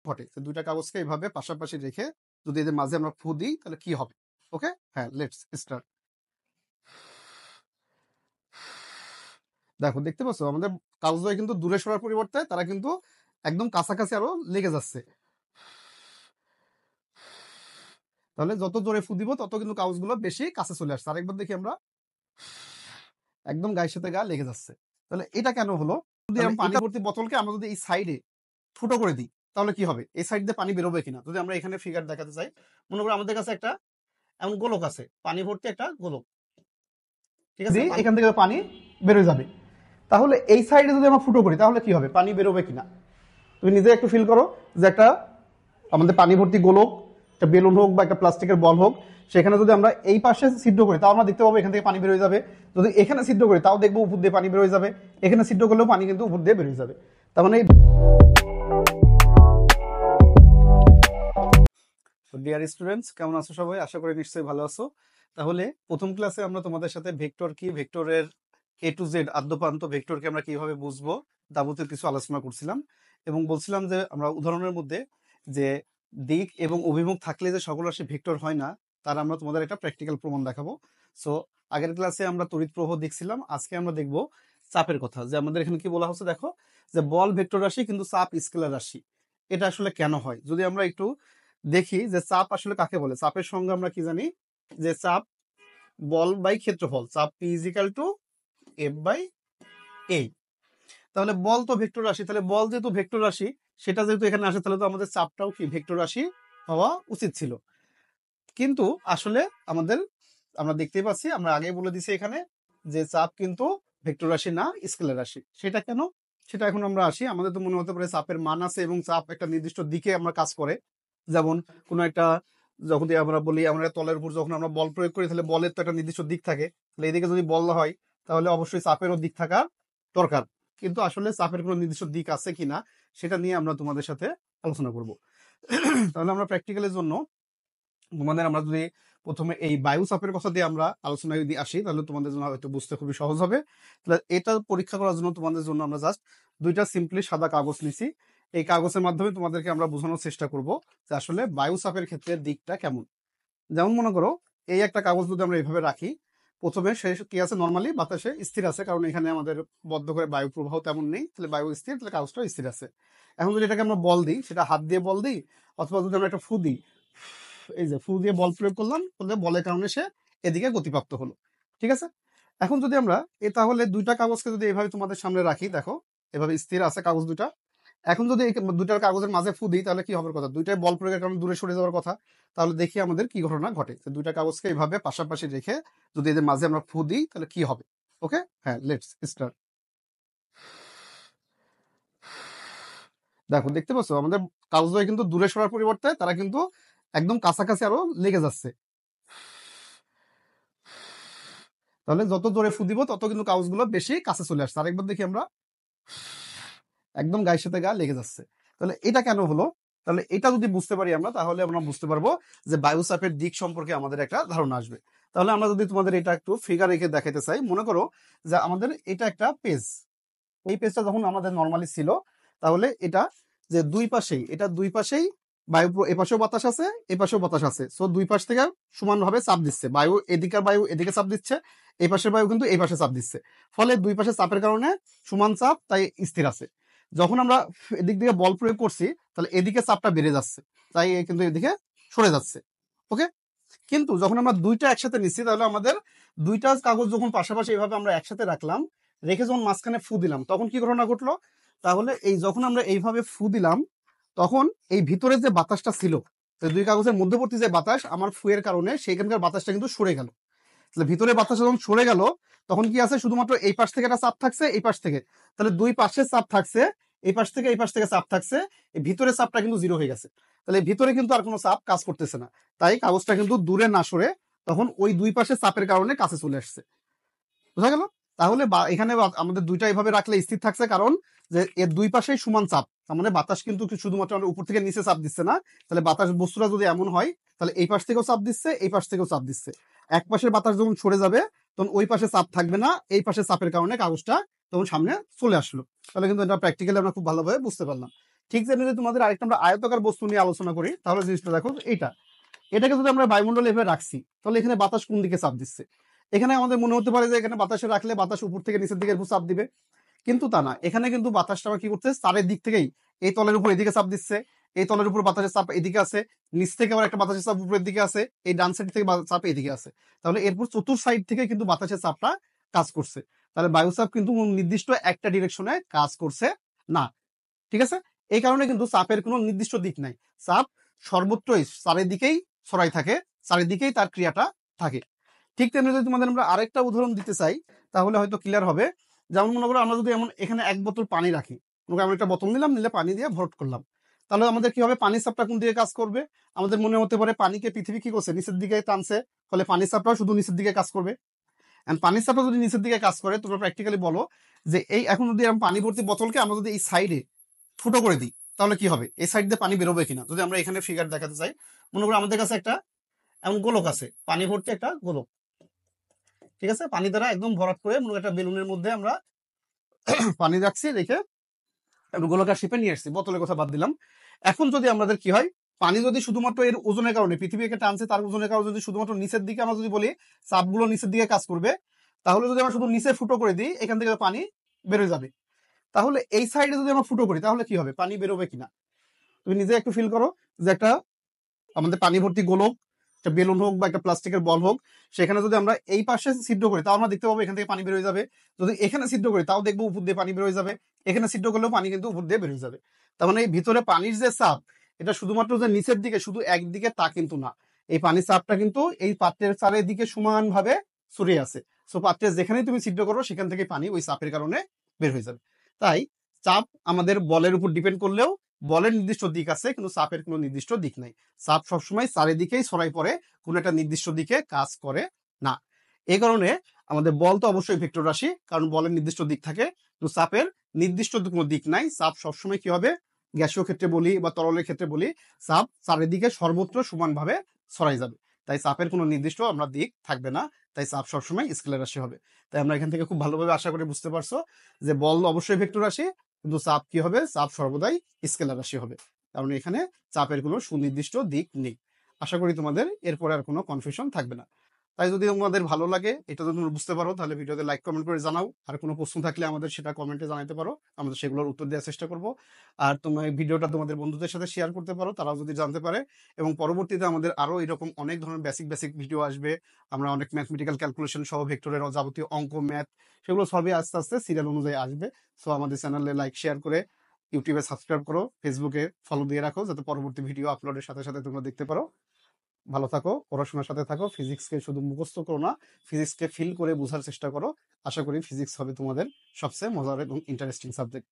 ঘটে। দুইটা কাগজকে এইভাবে পাশাপাশি রেখে যদি এদের মাঝে আমরা ফু দিই তাহলে কি হবে? ওকে, হ্যাঁ, লেটস স্টার্ট। দেখো, দেখতে পাচ্ছ আমাদের কাগজগুলো কিন্তু দূরে সরার পরিবর্তে তারা কিন্তু একদম কাছাকাছি আরো লেগে যাচ্ছে। তাহলে যত জোরে ফু দিব তত কিন্তু কাগজগুলো বেশি কাছে চলে আসছে। আরেকবার দেখি আমরা, একদম গায়ের সাথে গা লেগে যাচ্ছে। তাহলে এটা কেন হলো? যদি আমি পানি ভর্তি বোতলকে আমরা যদি এই সাইডে ফুটো করে দিই তাহলে কি হবে? এই সাইড দিয়ে পানি বেরোবে কিনা? যদি আমরা এখানে ফিগার দেখাতে চাই, মনে করো আমাদের কাছে একটা এমন গোলক আছে, পানি ভর্তি একটা গোলক, ঠিক আছে? এখান থেকে পানি বেরোয় যাবে। তাহলে এই সাইডে যদি আমরা ফুটো করি তাহলে কি হবে? পানি বেরোবে কিনা? তুমি নিজে একটু ফিল করো যে একটা আমাদের পানি ভর্তি গোলক, একটা বেলুন হোক বা একটা প্লাস্টিকের বল হোক, সেখানে যদি আমরা এই পাশে ছিদ্র করি তাও আমরা দেখতে পাবো এখান থেকে পানি বেরোয় যাবে। যদি এখানে ছিদ্র করি তাও দেখবো উপর দিয়ে পানি বেরোয় যাবে। এখানে ছিদ্র করলেও পানি কিন্তু উপর দিয়ে বেরোয় যাবে। তার মানে ডিয়ার স্টুডেন্টস, কেমন আছো সবাই? আশা করি নিশ্চয়ই ভালো আছো। তাহলে প্রথম ক্লাসে আমরা তোমাদের সাথে ভেক্টর কি, ভেক্টরের এ টু জেড আদ্যপ্রান্ত ভেক্টরকে আমরা কিভাবে বুঝবো যাবতীয় কিছু আলোচনা করছিলাম, এবং বলছিলাম যে আমরা উদাহরণের মধ্যে যে দিক এবং অভিমুখ থাকলে যে সকল রাশি ভেক্টর হয় না, তার আমরা তোমাদের একটা প্র্যাকটিক্যাল প্রমাণ দেখাবো। সো আগের ক্লাসে আমরা তড়িৎ প্রবাহ দেখছিলাম, আজকে আমরা দেখবো চাপের কথা। যে আমাদের এখানে কি বলা হচ্ছে দেখো, যে বল ভেক্টর রাশি কিন্তু চাপ স্কেলার রাশি। এটা আসলে কেন হয়? যদি আমরা একটু দেখি যে চাপ আসলে কাকে বলে। চাপের সঙ্গে আমরা কি জানি? যে চাপ বল বাই ক্ষেত্রফল, চাপ P equal to F by A। তাহলে বল তো ভেক্টর রাশি, তাহলে বল যেহেতু ভেক্টর রাশি, সেটা যেহেতু এখানে আসে, তাহলে তো আমাদের চাপটাও কি ভেক্টর রাশি হওয়া উচিত ছিল। কিন্তু আসলে আমাদের, আমরা দেখতেই পাচ্ছি, আমরা আগেই বলে দিছি এখানে যে চাপ কিন্তু ভেক্টর রাশি না, স্কেলার রাশি। সেটা কেন? সেটা এখন আমরা আসি। আমাদের তো মনে হতে পারে চাপের মান আছে এবং চাপ একটা নির্দিষ্ট দিকে আমরা কাজ করে। যেমন কোনো একটা, যখন আমরা বলি আমরা তলের উপর যখন আমরা বল প্রয়োগ করি, তাহলে বলের তো একটা নির্দিষ্ট দিক থাকে। তাহলে এদিকে যদি বল হয় তাহলে অবশ্যই চাপেরও দিক থাকা দরকার। কিন্তু আসলে চাপের কোনো নির্দিষ্ট দিক আছে কিনা সেটা নিয়ে আমরা তোমাদের সাথে আলোচনা করব। তাহলে আমরা প্র্যাকটিক্যালের জন্য তোমাদের, আমরা যদি প্রথমে এই বায়ু চাপের কথা দিয়ে আমরা আলোচনায় যদি আসি তাহলে তোমাদের জন্য হয়তো বুঝতে খুবই সহজ হবে। তাহলে এটা পরীক্ষা করার জন্য তোমাদের জন্য আমরা জাস্ট দুইটা সিম্পলি সাদা কাগজ নিছি। এই কাগজের মাধ্যমে তোমাদেরকে আমরা বোঝানোর চেষ্টা করব যে আসলে বায়ু চাপের ক্ষেত্রে দিকটা কেমন। যেমন মনে করো এই একটা কাগজ যদি আমরা এইভাবে রাখি, প্রথমে সে কি আছে, নর্মালি বাতাসে স্থির আছে, কারণ এখানে আমাদের বদ্ধ করে বায়ু প্রবাহ তেমন নেই, তাহলে বায়ু স্থির, তাহলে কাগজটা স্থির আছে। এখন যদি এটাকে আমরা বল দিই, সেটা হাত দিয়ে বল দিই অথবা যদি আমরা একটা ফু দিই, এই যে ফু দিয়ে বল প্রয়োগ করলাম, তাহলে বলের কারণে সে এদিকে গতিপ্রাপ্ত হলো। ঠিক আছে? এখন যদি আমরা তাহলে দুইটা কাগজকে যদি এইভাবে তোমাদের সামনে রাখি, দেখো এভাবে স্থির আছে কাগজ দুটা। এখন যদি এই দুইটার কাগজের মাঝে ফু দিই তাহলে কি হবার কথা? দুইটাই বল প্রয়োগের কারণে দূরে সরে যাওয়ার কথা। তাহলে দেখি আমাদের কি ঘটনা ঘটে। দুইটা কাগজকে এইভাবে পাশাপাশি রেখে যদি এদের মাঝে আমরা ফু দিই তাহলে কি হবে? ওকে, হ্যাঁ, লেটস স্টার্ট। দেখো, দেখতে পাচ্ছ আমাদের কাগজগুলো কিন্তু দূরে সরার পরিবর্তে তারা কিন্তু একদম কাছাকাছি আরো লেগে যাচ্ছে। তাহলে যত জোরে ফু দিব তত কিন্তু কাগজগুলো বেশি কাছে চলে আসছে। আরেকবার দেখি আমরা, একদম গায়ের সাথে গা লেগে যাচ্ছে। তাহলে এটা কেন হলো? তাহলে এটা যদি বুঝতে পারি আমরা, তাহলে আমরা বুঝতে পারবো যে বায়ু চাপের দিক সম্পর্কে আমাদের একটা ধারণা আসবে। তাহলে আমরা যদি তোমাদের এটা একটু ফিগার রেখে দেখাতে চাই, মনে করো যে আমাদের এটা একটা পেজ। এই পেজটা যখন আমাদের নর্মালি ছিল, তাহলে এটা যে দুই পাশেই, এটা দুই পাশেই বায়ু, এপাশেও বাতাস আছে, এপাশেও বাতাস আছে। সো দুই পাশ থেকে সমানভাবে চাপ দিচ্ছে। বায়ু এদিকের বায়ু এদিকে চাপ দিচ্ছে, এই পাশের বায়ু কিন্তু এই পাশে চাপ দিচ্ছে। ফলে দুই পাশে চাপের কারণে সমান চাপ, তাই স্থির আছে। যখন আমরা এদিক দিয়ে বল প্রয়োগ করছি তাহলে এদিকে চাপটা বেড়ে যাচ্ছে, তাই কিন্তু এদিকে সরে যাচ্ছে। ওকে, কিন্তু যখন আমরা দুইটা একসাথে নিচ্ছি, তাহলে আমাদের দুইটা কাগজ যখন পাশাপাশি এইভাবে আমরা একসাথে রাখলাম, রেখে যখন মাঝখানে ফু দিলাম, তখন কি ঘটনা ঘটলো? তাহলে এই যখন আমরা এইভাবে ফু দিলাম, তখন এই ভিতরে যে বাতাসটা ছিল, দুই কাগজের মধ্যবর্তী যে বাতাস, আমার ফুয়ের কারণে সেইখানকার বাতাসটা কিন্তু সরে গেল। তাহলে ভিতরে বাতাস যখন সরে গেল, তখন কি আছে, শুধুমাত্র এই পাশ থেকে একটা চাপ থাকছে, এই পাশ থেকে, তাহলে দুই পাশে চাপ থাকছে, এই পাশ থেকে এই পাশ থেকে চাপ থাকছে, এই ভিতরে চাপটা কিন্তু জিরো হয়ে গেছে। তাহলে ভিতরে কিন্তু আর কোনো চাপ কাজ করতেছে না, তাই কাগজটা কিন্তু দূরে না সরে তখন ওই দুই পাশে চাপের কারণে কাছে চলে আসছে। বোঝা গেল? তাহলে এখানে আমাদের দুইটা এইভাবে রাখলে স্থির থাকছে, কারণ যে এর দুই পাশেই সমান চাপ, তার মানে বাতাস কিন্তু শুধুমাত্র আমরা উপর থেকে নিচে চাপ দিচ্ছে না। তাহলে বাতাস বস্তুটা যদি এমন হয়, তাহলে এই পাশ থেকেও চাপ দিচ্ছে, এই পাশ থেকেও চাপ দিচ্ছে। এক পাশের বাতাস যখন সরে যাবে তখন ওই পাশে চাপ থাকবে না, এই পাশে চাপের কারণে কাগজটা তখন সামনে চলে আসলো। তাহলে কিন্তু এটা প্র্যাকটিক্যালি আমরা খুব ভালোভাবে বুঝতে পারলাম। ঠিক তেমনি যদি তোমাদের আরেকটা আমরা আয়তাকার বস্তু নিয়ে আলোচনা করি, তাহলে জিনিসটা দেখো এটাকে যদি আমরা বায়ুমণ্ডলে এভাবে রাখছি, তাহলে এখানে বাতাস কোন দিকে চাপ দিচ্ছে? এখানে আমাদের মনে হতে পারে যে এখানে বাতাসে রাখলে বাতাস উপর থেকে নিচের দিকে চাপ দিবে, কিন্তু তা না। এখানে কিন্তু বাতাসটা আবার কি করছে, চারের দিক থেকেই এই তলের উপর এদিকে চাপ দিচ্ছে, এই তলের উপর বাতাসের চাপ এদিকে আছে, নিচ থেকে আবার একটা বাতাসের চাপ উপরের দিকে আছে, এই ডান সাইড থেকে চাপ এদিকে আছে। তাহলে এরপর চতুর্থ সাইড থেকে কিন্তু বাতাসের চাপটা কাজ করছে। তাহলে বায়ুচাপ কিন্তু নির্দিষ্ট একটা ডিরেকশনে কাজ করছে না, ঠিক আছে? এই কারণে কিন্তু চাপের কোনো নির্দিষ্ট দিক নাই। চাপ সর্বত্রই চারিদিকেই ছড়াই থাকে, চারিদিকেই তার ক্রিয়াটা থাকে। ঠিক তেমনি যদি তোমাদের আমরা আরেকটা উদাহরণ দিতে চাই, তাহলে হয়তো ক্লিয়ার হবে। যেমন মনে করো আমরা যদি এমন এখানে এক বোতল পানি রাখি, মনে আমরা একটা বোতল নিলাম, নিলে পানি দিয়ে ভরাট করলাম, তাহলে আমাদের কি হবে, পানির চাপটা কোন দিকে কাজ করবে? আমাদের মনে হতে পারে পানিকে পৃথিবী কি করছে, নিচের দিকে টানছে, ফলে পানির চাপটাও শুধু নিচের দিকে কাজ করবে। এন্ড পানির চাপটা যদি নিচের দিকে কাজ করে, তোমরা প্র্যাকটিক্যালি বলো যে এই এখন যদি আমি পানি ভর্তি বোতলকে আমরা যদি এই সাইডে ফুটো করে দিই, তাহলে কি হবে, এই সাইড দিয়ে পানি বেরোবে কিনা? যদি আমরা এখানে ফিগার দেখাতে চাই, মনে করো আমাদের কাছে একটা এমন গোলক আছে, পানি ভর্তি একটা গোলক, ঠিক আছে? পানি দ্বারা একদম ভরাট করে মনে একটা বেলুনের মধ্যে আমরা পানি রাখছি, রেখে গোলকার শেপে নিয়ে আসছি, বোতলের কথা বাদ দিলাম। এখন যদি আমাদের কি হয়, পানি যদি শুধুমাত্র এর ওজনের কারণে পৃথিবীকে টানছে, তার ওজনের কারণে যদি শুধুমাত্র নিচের দিকে আমরা যদি বলি চাপগুলো নিচের দিকে কাজ করবে, তাহলে যদি আমরা শুধু নিচে ফুটো করে দিই, এখান থেকে পানি বেরোয় যাবে। তাহলে এই সাইডে যদি আমরা ফুটো করি, তাহলে কি হবে, পানি বেরোবে কিনা? তুমি নিজে একটু ফিল করো যে একটা আমাদের পানি ভর্তি গোলক, একটা বেলুন হোক বা একটা প্লাস্টিকের বল হোক, সেখানে যদি আমরা এই পাশে ছিদ্র করি, তাও আমরা দেখতে পাবো এখান থেকে পানি বেরোয় যাবে। যদি এখানে ছিদ্র করি, তাও দেখবো উপর দিয়ে পানি বেরোয় যাবে। এখানে ছিদ্র করলেও পানি কিন্তু উপর দিয়ে বেরোয় যাবে। তার মানে এই ভিতরে পানির যে চাপ, এটা শুধুমাত্র যে নিচের দিকে শুধু একদিকে তা কিন্তু না, এই পানির চাপটা কিন্তু এই পাত্রের চারিদিকে সমানভাবে ছড়িয়ে আছে। সো পাত্রের যেখানেই তুমি ছিদ্র করো, সেখান থেকে পানি ওই চাপের কারণে বের হয়ে যাবে। তাই চাপ আমাদের বলের উপর ডিপেন্ড করলেও বলের নির্দিষ্ট দিক আছে, কিন্তু চাপের কোনো নির্দিষ্ট দিক নাই। চাপ সবসময় চারিদিকেই ছড়াই পড়ে, কোনো একটা নির্দিষ্ট দিকে কাজ করে না। এই কারণে আমাদের বল তো অবশ্যই ভেক্টর রাশি, কারণ বলের নির্দিষ্ট দিক থাকে, কিন্তু চাপের নির্দিষ্ট কোনো দিক নাই। চাপ সবসময় কি হবে, গ্যাসীয় ক্ষেত্রে বলি বা তরলের ক্ষেত্রে বলি, চাপ চারিদিকে সর্বত্র সমানভাবে ছড়াই যাবে। তাই চাপের কোনো নির্দিষ্ট আমরা দিক থাকবে না, তাই চাপ সবসময় স্কেলার রাশি হবে। তাই আমরা এখান থেকে খুব ভালোভাবে আশা করে বুঝতে পারছো যে বল অবশ্যই ভেক্টর রাশি, কিন্তু চাপ কি হবে, চাপ সর্বদাই স্কেলার রাশি হবে, কারণ এখানে চাপের কোনো সুনির্দিষ্ট দিক নেই। আশা করি তোমাদের এরপরে আর কোনো কনফিউশন থাকবে না। তাই যদি তোমাদের ভালো লাগে, এটা যদি তোমরা বুঝতে পারো, তাহলে ভিডিওতে লাইক কমেন্ট করে জানাও। আর কোনো প্রশ্ন থাকলে আমাদের সেটা কমেন্টে জানাতে পারো, আমরা সেগুলোর উত্তর দেওয়ার চেষ্টা করব। আর তোমার ভিডিওটা তোমাদের বন্ধুদের সাথে শেয়ার করতে পারো, তারাও যদি জানতে পারে। এবং পরবর্তীতে আমাদের আরো এরকম অনেক ধরনের বেসিক ভিডিও আসবে। আমরা অনেক ম্যাথমেটিক্যাল ক্যালকুলেশন সহ ভেক্টরের যাবতীয় অঙ্ক, ম্যাথ, সেগুলো সবই আস্তে আস্তে সিরিয়াল অনুযায়ী আসবে। সো আমাদের চ্যানেলে লাইক শেয়ার করে, ইউটিউবে সাবস্ক্রাইব করো, ফেসবুকে ফলো দিয়ে রাখো, যাতে পরবর্তী ভিডিও আপলোডের সাথে সাথে তোমরা দেখতে পারো। ভালো থাকো, পড়াশোনার সাথে থাকো, ফিজিক্সকে শুধু মুখস্থ করো না, ফিজিক্সকে ফিল করে বোঝার চেষ্টা করো। আশা করি ফিজিক্স হবে তোমাদের সবচেয়ে মজার এবং ইন্টারেস্টিং সাবজেক্ট।